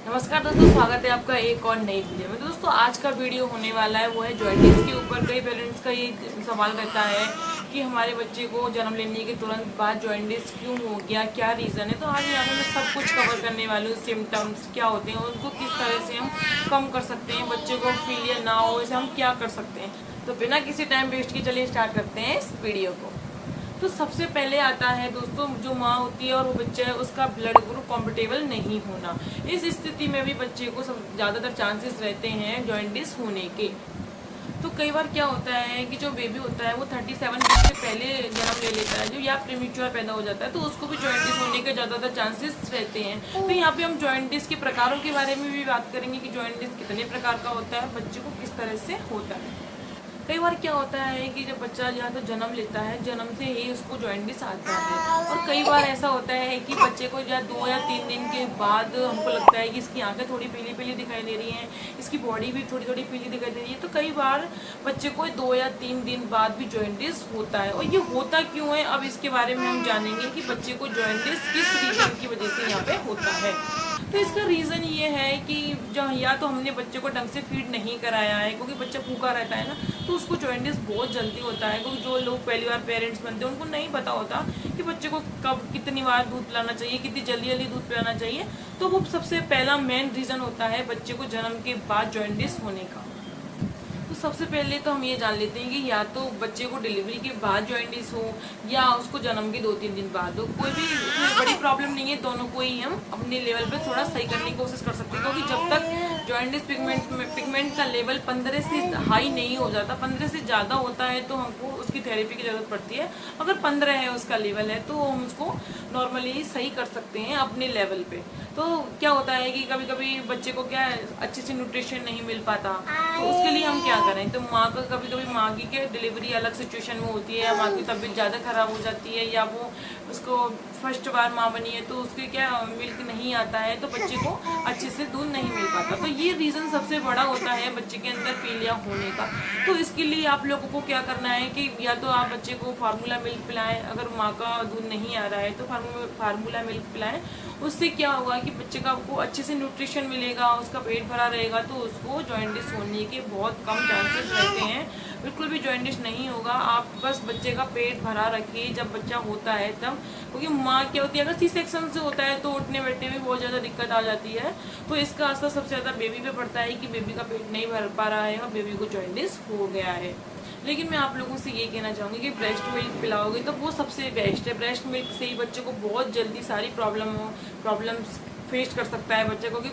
नमस्कार दोस्तों, स्वागत है आपका एक और नई वीडियो में। तो दोस्तों आज का वीडियो होने वाला है वो है जॉइंटिस के ऊपर। कई पेरेंट्स का ये सवाल रहता है कि हमारे बच्चे को जन्म लेने के तुरंत बाद जॉइंटिस क्यों हो गया, क्या रीज़न है। तो आज यहाँ पे मैं सब कुछ कवर करने वाली हूँ। सिम्टम्स क्या होते हैं, उनको किस तरह से हम कम कर सकते हैं, बच्चे को पीलिया ना हो इसे हम क्या कर सकते हैं। तो बिना किसी टाइम वेस्ट के चलिए स्टार्ट करते हैं इस वीडियो को। तो सबसे पहले आता है दोस्तों, जो माँ होती है और वो बच्चा है उसका ब्लड ग्रुप कॉम्पिटेबल नहीं होना। इस स्थिति में भी बच्चे को सब ज़्यादातर चांसेस रहते हैं जॉइंटिस होने के। तो कई बार क्या होता है कि जो बेबी होता है वो 37 वीक से पहले जन्म ले लेता है, जो या प्रीमेच्योर पैदा हो जाता है, तो उसको भी जॉइंटिस होने के ज़्यादातर चांसेस रहते हैं। तो यहाँ पे हम जॉइंटिस के प्रकारों के बारे में भी बात करेंगे कि जॉइंटिस कितने प्रकार का होता है, बच्चे को किस तरह से होता है। कई बार क्या होता है कि जब बच्चा या तो जन्म लेता है, जन्म से ही उसको जॉइंटिस आता है। और कई बार ऐसा होता है कि बच्चे को या 2 या 3 दिन के बाद हमको लगता है कि इसकी आंखें थोड़ी पीली पीली दिखाई दे रही हैं, इसकी बॉडी भी थोड़ी थोड़ी पीली दिखाई दे रही है। तो कई बार बच्चे को 2 या 3 दिन बाद भी जॉइंटिस होता है। और ये होता क्यों है, अब इसके बारे में हम जानेंगे कि बच्चे को जॉइंटिस किस रीजन की वजह से यहाँ पे होता है। तो इसका रीज़न ये है कि जो या तो हमने बच्चे को ढंग से फीड नहीं कराया है, क्योंकि बच्चा भूखा रहता है ना, तो उसको जॉइंटिस बहुत जल्दी होता है। क्योंकि जो लोग पहली बार पेरेंट्स बनते हैं उनको नहीं पता होता कि बच्चे को कब कितनी बार दूध पिलाना चाहिए, कितनी जल्दी जल्दी दूध पिलाना चाहिए। तो वो सबसे पहला मेन रीज़न होता है बच्चे को जन्म के बाद जॉइंटिस होने का। तो सबसे पहले तो हम ये जान लेते हैं कि या तो बच्चे को डिलीवरी के बाद जॉइंटिस हो या उसको जन्म के 2-3 दिन बाद हो। कोई भी बड़ी प्रॉब्लम नहीं है, दोनों को ही हम अपने लेवल पे थोड़ा सही करने की कोशिश कर सकते हैं। क्योंकि जब तक जॉइंटिस पिगमेंट का लेवल 15 से हाई नहीं हो जाता, 15 से ज़्यादा होता है तो हमको उसकी थेरेपी की ज़रूरत पड़ती है। अगर 15 है उसका लेवल है तो हम उसको नॉर्मली सही कर सकते हैं अपने लेवल पे। तो क्या होता है कि कभी कभी बच्चे को क्या अच्छे से न्यूट्रिशन नहीं मिल पाता, तो उसके लिए हम क्या करें। तो माँ का कभी कभी माँ की क्या डिलीवरी अलग सिचुएशन में होती है, या माँ की तबीयत ज़्यादा ख़राब हो जाती है, या वो उसको फर्स्ट बार माँ बनी है तो उसके क्या मिल्क नहीं आता है, तो बच्चे को अच्छे से दूध नहीं मिल पाता। तो ये रीज़न सबसे बड़ा होता है बच्चे के अंदर पीलिया होने का। तो इसके लिए आप लोगों को क्या करना है कि या तो आप बच्चे को फार्मूला मिल्क पिलाएं, अगर माँ का दूध नहीं आ रहा है तो फार्मूला मिल्क पिलाएं। उससे क्या होगा कि बच्चे का आपको अच्छे से न्यूट्रिशन मिलेगा, उसका पेट भरा रहेगा, तो उसको जॉइंटिस होने के बहुत कम चांसेस रहते हैं। बिल्कुल भी जॉइंटिस नहीं होगा। आप बस बच्चे का पेट भरा रखिए जब बच्चा होता है तब। क्योंकि माँ क्या होती है, अगर सी सेक्शन से होता है तो उठने बैठने में बहुत ज़्यादा दिक्कत आ जाती है। तो इसका असर सबसे ज़्यादा बेबी पे पड़ता है कि बेबी का पेट नहीं भर पा रहा है और बेबी को जॉइंटिस हो गया है। लेकिन मैं आप लोगों से ये कहना चाहूँगी कि ब्रेस्ट मिल्क पिलाओगे तो वो सबसे बेस्ट है। ब्रेस्ट मिल्क से ही बच्चे को बहुत जल्दी सारी प्रॉब्लम्स फेस कर सकता है बच्चे को, कि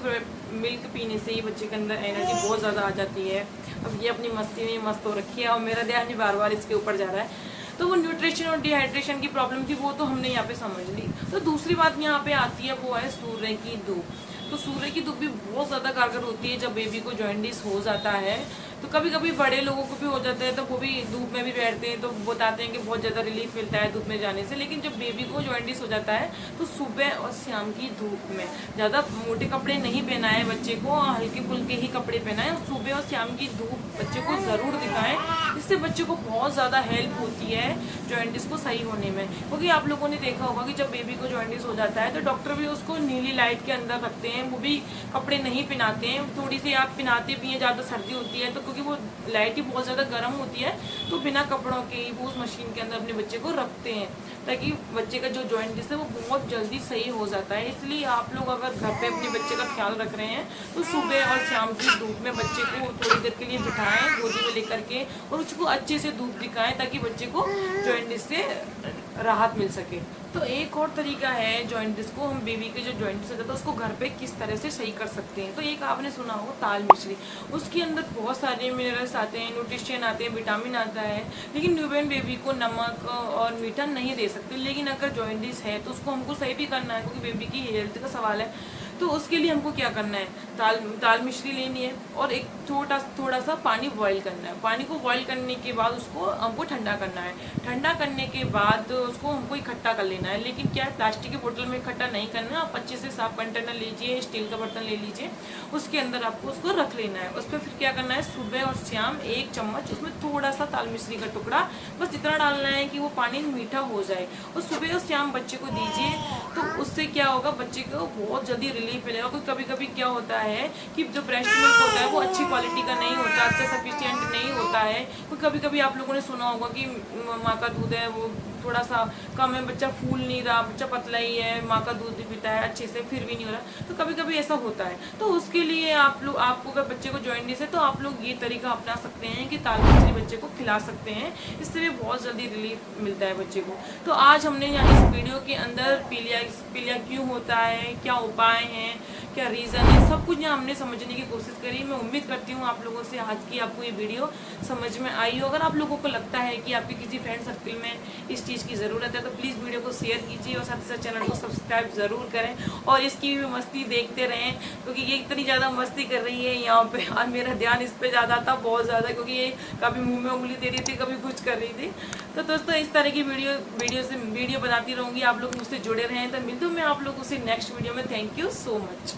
मिल्क पीने से ही बच्चे के अंदर एनर्जी बहुत ज़्यादा आ जाती है। अब ये अपनी मस्ती में मस्त हो रखी है और मेरा ध्यान भी बार बार इसके ऊपर जा रहा है। तो वो न्यूट्रिशन और डिहाइड्रेशन की प्रॉब्लम थी, वो तो हमने यहाँ पे समझ ली। तो दूसरी बात यहाँ पे आती है वो है सूर्य की धूप। तो सूर्य की धूप भी बहुत ज़्यादा कारगर होती है जब बेबी को जॉइंटिस हो जाता है। तो कभी कभी बड़े लोगों को भी हो जाता है तो वो भी धूप में भी बैठते हैं, तो बताते हैं कि बहुत ज़्यादा रिलीफ मिलता है धूप में जाने से। लेकिन जब बेबी को जॉइंटिस हो जाता है तो सुबह और शाम की धूप में, ज़्यादा मोटे कपड़े नहीं पहनाए बच्चे को, हल्के फुल्के ही कपड़े पहनाएं और सुबह और शाम की धूप बच्चे को ज़रूर दिखाएं। इससे बच्चे को बहुत ज़्यादा हेल्प होती है जॉइंटिस को सही होने में। क्योंकि आप लोगों ने देखा होगा कि जब बेबी को जॉइंटिस हो जाता है तो डॉक्टर भी उसको नीली लाइट के अंदर रखते हैं, वो भी कपड़े नहीं पहनाते हैं। थोड़ी सी आप पहनाते भी हैं, ज़्यादा सर्दी होती है तो, क्योंकि वो लाइट ही बहुत ज़्यादा गर्म होती है, तो बिना कपड़ों के ही वो उस मशीन के अंदर अपने बच्चे को रखते हैं, ताकि बच्चे का जो जॉइंटिस है वो बहुत जल्दी सही हो जाता है। इसलिए आप लोग अगर घर पे अपने बच्चे का ख्याल रख रहे हैं तो सुबह और शाम की धूप में बच्चे को थोड़ी देर के लिए बिठाएं गोदी में लेकर के, और उसको अच्छे से धूप दिखाएं ताकि बच्चे को जॉइंटिस से राहत मिल सके। तो एक और तरीका है जॉइंटिस को, हम बेबी के जो जॉइंटिस होता है उसको घर पे किस तरह से सही कर सकते हैं। तो एक आपने सुना होगा ताल मिश्री, उसके अंदर बहुत सारे मिनरल्स आते हैं, न्यूट्रिशन आते हैं, विटामिन आता है। लेकिन न्यूबॉर्न बेबी को नमक और मीठा नहीं दे सकते। लेकिन अगर जॉइंटिस है तो उसको हमको सही भी करना है, क्योंकि बेबी की हेल्थ का सवाल है। तो उसके लिए हमको क्या करना है, दाल मिश्री लेनी है और एक थोड़ा सा पानी बॉईल करना है। पानी को बॉईल करने के बाद उसको हमको ठंडा करना है। ठंडा करने के बाद उसको हमको इकट्ठा कर लेना है। लेकिन क्या है, प्लास्टिक के बोतल में इकट्ठा नहीं करना। आप अच्छे से साफ कंटेनर लीजिए, स्टील का बर्तन ले लीजिए, उसके अंदर आपको उसको रख लेना है। उस पर फिर क्या करना है, सुबह और शाम 1 चम्मच उसमें थोड़ा सा दाल मिश्री का टुकड़ा, बस इतना डालना है कि वो पानी मीठा हो जाए, और सुबह और शाम बच्चे को दीजिए। तो उससे क्या होगा, बच्चे को बहुत जल्दी रिलीफ मिलेगा। क्योंकि कभी कभी क्या होता है कि जो ब्रेस्ट मिल्क होता है वो अच्छी क्वालिटी का नहीं होता, अच्छा सफिशिएंट नहीं होता है। तो कभी कभी आप लोगों ने सुना होगा कि माँ का दूध है वो थोड़ा सा कम है, बच्चा फूल नहीं रहा, बच्चा पतला ही है, माँ का दूध भी पीता है अच्छे से फिर भी नहीं हो रहा। तो कभी कभी ऐसा होता है। तो उसके लिए आपको अगर बच्चे को जॉइंटिस है तो आप लोग ये तरीका अपना सकते हैं कि दाल मिश्री बच्चे को खिला सकते हैं। इससे भी बहुत जल्दी रिलीफ मिलता है बच्चे को। तो आज हमने यहाँ इस वीडियो के अंदर पीलिया क्यों होता है, क्या उपाय हैं, क्या रीज़न है, सब कुछ यहाँ हमने समझने की कोशिश करी। मैं उम्मीद करती हूँ आप लोगों से आज की आपको ये वीडियो समझ में आई हो। अगर आप लोगों को लगता है कि आपके किसी फ्रेंड सर्कल में इस चीज़ की ज़रूरत है तो प्लीज़ वीडियो को शेयर कीजिए और साथ ही साथ चैनल को सब्सक्राइब ज़रूर करें और इसकी भी मस्ती देखते रहें, क्योंकि ये इतनी ज़्यादा मस्ती कर रही है यहाँ पे। आज मेरा ध्यान इस पर ज़्यादा था, बहुत ज़्यादा, क्योंकि ये कभी मुँह में उंगली दे रही थी, कभी कुछ कर रही थी। तो दोस्तों इस तरह की वीडियो बनाती रहूँगी। आप लोग मुझसे जुड़े रहें। तो मिलती हूँ मैं आप लोगों से नेक्स्ट वीडियो में। Thank you so much.